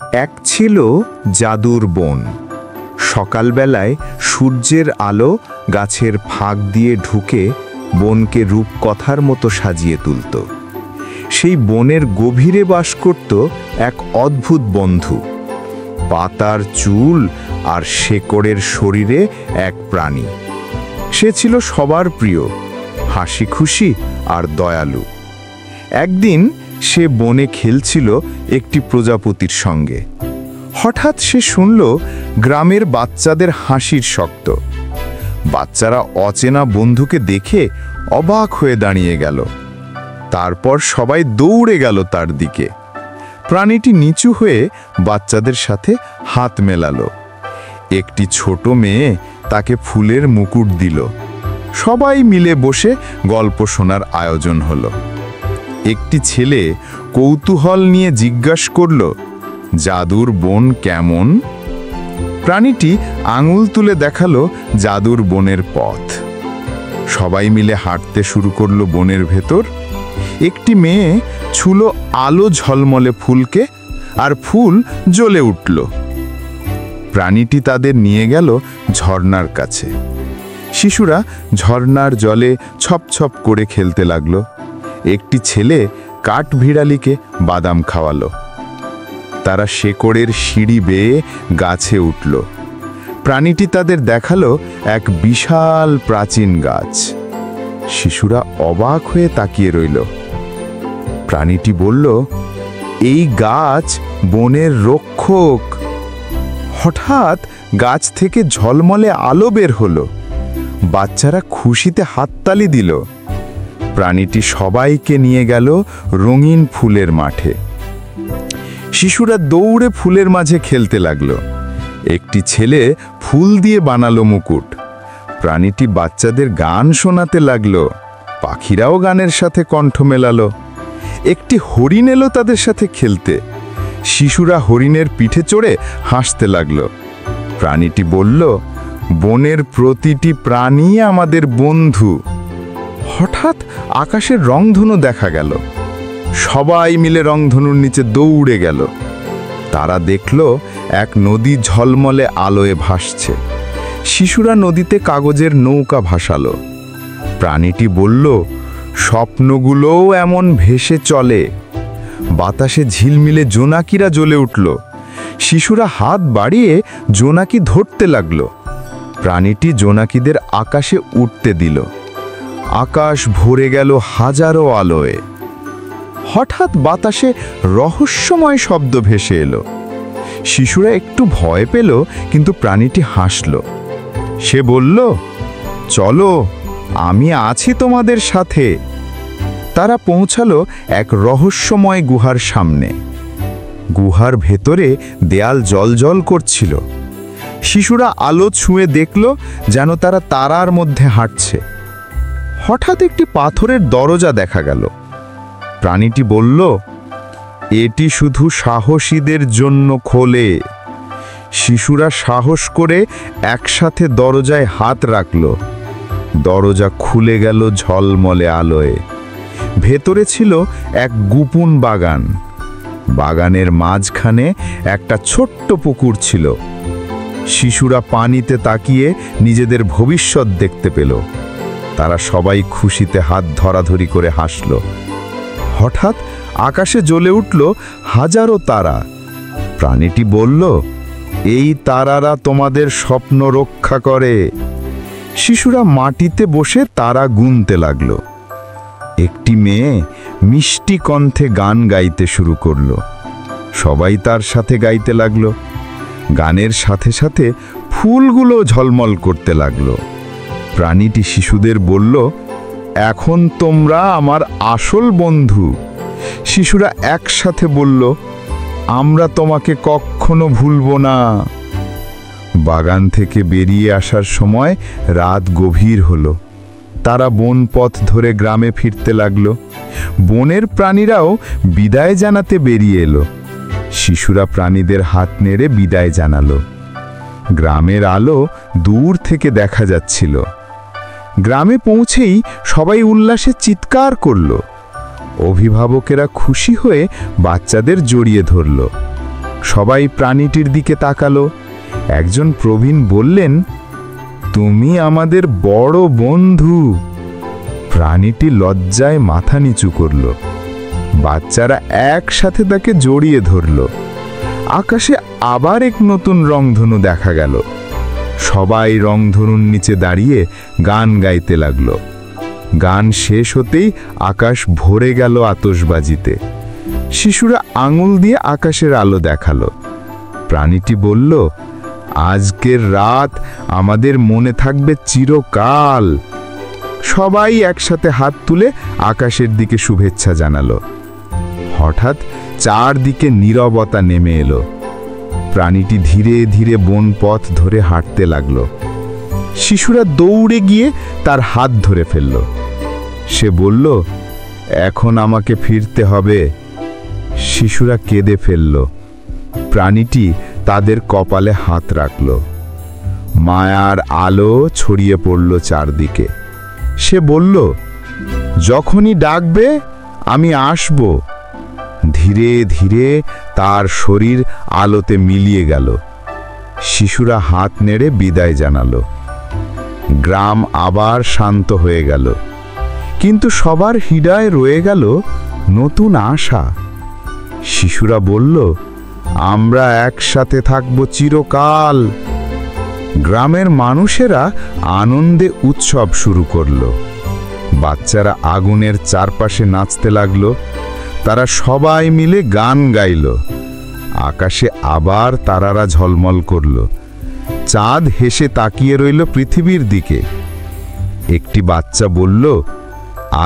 এক ছিল জাদুর বন। সকালবেলায় সূর্যের আলো গাছের ফাঁক দিয়ে ঢুকে বনকে রূপকথার মতো সাজিয়ে তুলত। সেই বনের গভীরে বাস করত এক অদ্ভুত বন্ধু, পাতার চুল আর শেকড়ের শরীরে এক প্রাণী। সে ছিল সবার প্রিয়, হাসি খুশি আর দয়ালু। একদিন সে বনে খেলছিল একটি প্রজাপতির সঙ্গে। হঠাৎ সে শুনল গ্রামের বাচ্চাদের হাসির শব্দ। বাচ্চারা অচেনা বন্ধুকে দেখে অবাক হয়ে দাঁড়িয়ে গেল। তারপর সবাই দৌড়ে গেল তার দিকে। প্রাণীটি নিচু হয়ে বাচ্চাদের সাথে হাত মেলালো। একটি ছোট মেয়ে তাকে ফুলের মুকুট দিল। সবাই মিলে বসে গল্প শোনার আয়োজন হলো। একটি ছেলে কৌতূহল নিয়ে জিজ্ঞাসা করল, জাদুর বন কেমন? প্রাণীটি আঙুল তুলে দেখালো জাদুর বনের পথ। সবাই মিলে হাঁটতে শুরু করলো বনের ভেতর। একটি মেয়ে ছুলো আলো ঝলমলে ফুলকে, আর ফুল জ্বলে উঠল। প্রাণীটি তাদের নিয়ে গেল ঝর্ণার কাছে। শিশুরা ঝর্ণার জলে ছপছপ করে খেলতে লাগলো। একটি ছেলে কাঠবিড়ালিকে বাদাম খাওয়ালো। তারা শেকড়ের সিঁড়ি বেয়ে গাছে উঠল। প্রাণীটি তাদের দেখালো এক বিশাল প্রাচীন গাছ। শিশুরা অবাক হয়ে তাকিয়ে রইল। প্রাণীটি বলল, এই গাছ বনের রক্ষক। হঠাৎ গাছ থেকে ঝলমলে আলো বের হলো। বাচ্চারা খুশিতে হাততালি দিল। প্রাণীটি সবাইকে নিয়ে গেল রঙিন ফুলের মাঠে। শিশুরা দৌড়ে ফুলের মাঝে খেলতে লাগলো। একটি ছেলে ফুল দিয়ে বানালো মুকুট। প্রাণীটি বাচ্চাদের গান শোনাতে লাগলো। পাখিরাও গানের সাথে কণ্ঠ মেলালো। একটি হরিণ এলো তাদের সাথে খেলতে। শিশুরা হরিণের পিঠে চড়ে হাসতে লাগলো। প্রাণীটি বলল, বনের প্রতিটি প্রাণী আমাদের বন্ধু। হঠাৎ আকাশের রংধনু দেখা গেল। সবাই মিলে রংধনুর নিচে দৌড়ে গেল। তারা দেখল এক নদী ঝলমলে আলোয় ভাসছে। শিশুরা নদীতে কাগজের নৌকা ভাসালো। প্রাণীটি বলল, স্বপ্নগুলোও এমন ভেসে চলে। বাতাসে ঝিলমিলে জোনাকিরা জ্বলে উঠল। শিশুরা হাত বাড়িয়ে জোনাকি ধরতে লাগলো। প্রাণীটি জোনাকিদের আকাশে উঠতে দিল। আকাশ ভরে গেল হাজারো আলোয়। হঠাৎ বাতাসে রহস্যময় শব্দ ভেসে এলো। শিশুরা একটু ভয় পেল, কিন্তু প্রাণীটি হাসল। সে বলল, চলো, আমি আছি তোমাদের সাথে। তারা পৌঁছালো এক রহস্যময় গুহার সামনে। গুহার ভেতরে দেয়াল জ্বলজ্বল করছিল। শিশুরা আলো ছুঁয়ে দেখল যেন তারা তারার মধ্যে হাঁটছে। হঠাৎ একটি পাথরের দরজা দেখা গেল। প্রাণীটি বলল, এটি শুধু সাহসীদের জন্য খোলে। শিশুরা সাহস করে একসাথে দরজায় হাত রাখল। দরজা খুলে গেল ঝলমলে আলোয়। ভেতরে ছিল এক গোপন বাগান। বাগানের মাঝখানে একটা ছোট্ট পুকুর ছিল। শিশুরা পানিতে তাকিয়ে নিজেদের ভবিষ্যৎ দেখতে পেল। তারা সবাই খুশিতে হাত ধরাধরি করে হাসল। হঠাৎ আকাশে জ্বলে উঠল হাজারো তারা। প্রাণীটি বলল, এই তারারা তোমাদের স্বপ্ন রক্ষা করে। শিশুরা মাটিতে বসে তারা গুনতে লাগল। একটি মেয়ে মিষ্টি কণ্ঠে গান গাইতে শুরু করল। সবাই তার সাথে গাইতে লাগলো। গানের সাথে সাথে ফুলগুলো ঝলমল করতে লাগলো। প্রাণীটি শিশুদের বলল, এখন তোমরা আমার আসল বন্ধু। শিশুরা একসাথে বলল, আমরা তোমাকে কখনো ভুলব না। বাগান থেকে বেরিয়ে আসার সময় রাত গভীর হলো। তারা বন পথ ধরে গ্রামে ফিরতে লাগলো। বনের প্রাণীরাও বিদায় জানাতে বেরিয়ে এলো। শিশুরা প্রাণীদের হাত নেড়ে বিদায় জানালো। গ্রামের আলো দূর থেকে দেখা যাচ্ছিল। গ্রামে পৌঁছেই সবাই উল্লাসে চিৎকার করল। অভিভাবকেরা খুশি হয়ে বাচ্চাদের জড়িয়ে ধরল। সবাই প্রাণীটির দিকে তাকালো। একজন প্রবীণ বললেন, তুমি আমাদের বড় বন্ধু। প্রাণীটি লজ্জায় মাথা নিচু করল। বাচ্চারা একসাথে তাকে জড়িয়ে ধরল। আকাশে আবার এক নতুন রংধনু দেখা গেল। সবাই রংধনুর নিচে দাঁড়িয়ে গান গাইতে লাগল। গান শেষ হতেই আকাশ ভরে গেল আতশবাজিতে। শিশুরা আঙুল দিয়ে আকাশের আলো দেখালো। প্রাণীটি বলল, আজকের রাত আমাদের মনে থাকবে চিরকাল। সবাই একসাথে হাত তুলে আকাশের দিকে শুভেচ্ছা জানালো। হঠাৎ চারদিকে নীরবতা নেমে এলো। প্রাণীটি ধীরে ধীরে বন পথ ধরে হাঁটতে লাগলো। শিশুরা দৌড়ে গিয়ে তার হাত ধরে ফেলল। সে বলল, এখন আমাকে ফিরতে হবে। শিশুরা কেঁদে ফেলল। প্রাণীটি তাদের কপালে হাত রাখল। মায়ার আলো ছড়িয়ে পড়ল চারদিকে। সে বলল, যখনই ডাকবে আমি আসব। ধীরে ধীরে তার শরীর আলোতে মিলিয়ে গেল। শিশুরা হাত নেড়ে বিদায় জানালো। গ্রাম আবার শান্ত হয়ে গেল, কিন্তু সবার হৃদয়ে রয়ে গেল নতুন আশা। শিশুরা বলল, আমরা একসাথে থাকব চিরকাল। গ্রামের মানুষেরা আনন্দে উৎসব শুরু করল। বাচ্চারা আগুনের চারপাশে নাচতে লাগলো। তারা সবাই মিলে গান গাইল। আকাশে আবার তারারা ঝলমল করল। চাঁদ হেসে তাকিয়ে রইল পৃথিবীর দিকে। একটি বাচ্চা বলল,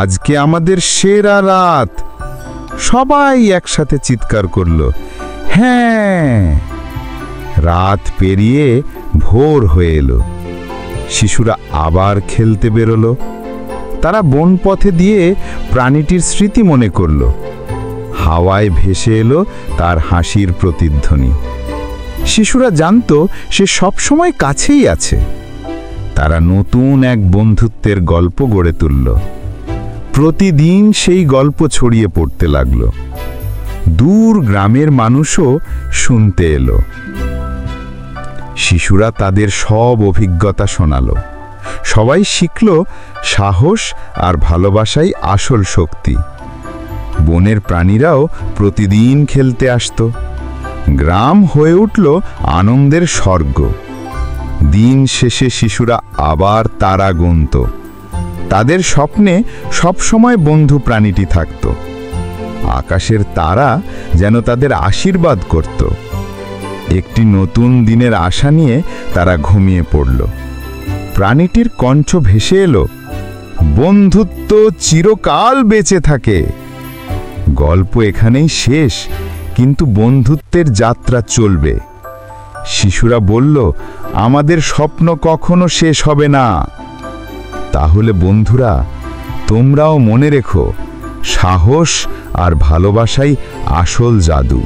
আজকে আমাদের সেরা রাত। সবাই একসাথে চিৎকার করল, হ্যাঁ। রাত পেরিয়ে ভোর হয়ে এলো। শিশুরা আবার খেলতে বেরোলো। তারা বনপথে দিয়ে প্রাণীটির স্মৃতি মনে করল। হাওয়ায় ভেসে এলো তার হাসির প্রতিধ্বনি। শিশুরা জানত সে সবসময় কাছেই আছে। তারা নতুন এক বন্ধুত্বের গল্প গড়ে তুলল। প্রতিদিন সেই গল্প ছড়িয়ে পড়তে লাগল। দূর গ্রামের মানুষও শুনতে এলো। শিশুরা তাদের সব অভিজ্ঞতা শোনালো। সবাই শিখল, সাহস আর ভালোবাসাই আসল শক্তি। বনের প্রাণীরাও প্রতিদিন খেলতে আসতো। গ্রাম হয়ে উঠল আনন্দের স্বর্গ। দিন শেষে শিশুরা আবার তারা গুনত। তাদের স্বপ্নে সবসময় বন্ধু প্রাণীটি থাকত। আকাশের তারা যেন তাদের আশীর্বাদ করত। একটি নতুন দিনের আশা নিয়ে তারা ঘুমিয়ে পড়ল। প্রাণীটির কণ্ঠ ভেসে এলো, বন্ধুত্ব চিরকাল বেঁচে থাকে। গল্প এখানেই শেষ, কিন্তু বন্ধুত্বের যাত্রা চলবে। শিশুরা বলল, আমাদের স্বপ্ন কখনো শেষ হবে না। তাহলে বন্ধুরা, তোমরাও মনে রেখো, সাহস আর ভালোবাসাই আসল জাদু।